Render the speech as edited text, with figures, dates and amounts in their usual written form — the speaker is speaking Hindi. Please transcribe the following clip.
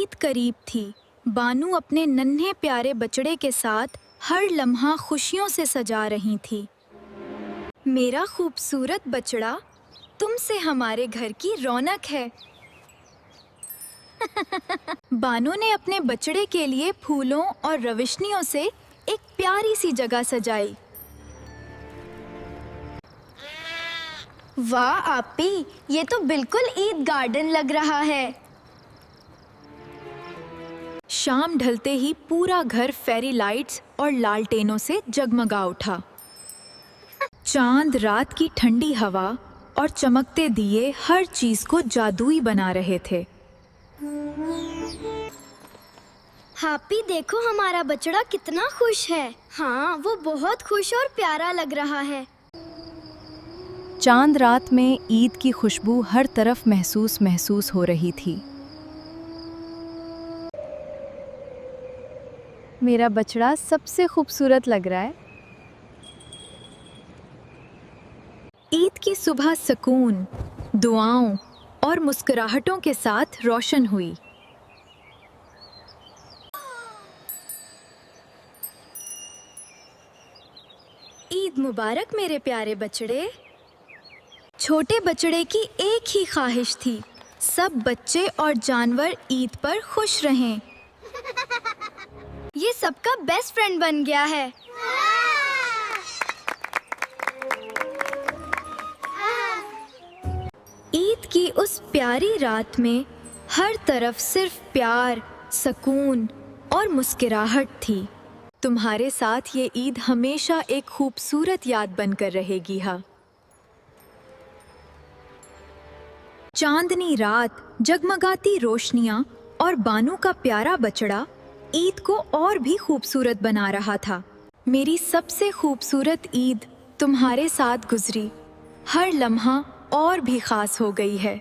ईद करीब थी। बानू अपने नन्हे प्यारे बछड़े के साथ हर लम्हा खुशियों से सजा रही थी। मेरा खूबसूरत बछड़ा, तुमसे हमारे घर की रौनक है। बानू ने अपने बछड़े के लिए फूलों और रविशनियों से एक प्यारी सी जगह सजाई। वाह आपी, ये तो बिल्कुल ईद गार्डन लग रहा है। शाम ढलते ही पूरा घर फेरी लाइट्स और लालटेनों से जगमगा उठा। चांद, रात की ठंडी हवा और चमकते दिए हर चीज को जादुई बना रहे थे। हापी देखो, हमारा बछड़ा कितना खुश है। हाँ, वो बहुत खुश और प्यारा लग रहा है। चांद रात में ईद की खुशबू हर तरफ महसूस हो रही थी। मेरा बछड़ा सबसे खूबसूरत लग रहा है। ईद की सुबह सुकून, दुआओं और मुस्कुराहटों के साथ रोशन हुई। ईद मुबारक मेरे प्यारे बछड़े। छोटे बछड़े की एक ही ख्वाहिश थी, सब बच्चे और जानवर ईद पर खुश रहें। ये सबका बेस्ट फ्रेंड बन गया है। ईद की उस प्यारी रात में हर तरफ सिर्फ प्यार, सुकून और मुस्कुराहट थी। तुम्हारे साथ ये ईद हमेशा एक खूबसूरत याद बनकर रहेगी। हाँ, चांदनी रात, जगमगाती रोशनियां और बानू का प्यारा बछड़ा ईद को और भी खूबसूरत बना रहा था। मेरी सबसे खूबसूरत ईद तुम्हारे साथ गुजरी। हर लम्हा और भी खास हो गई है।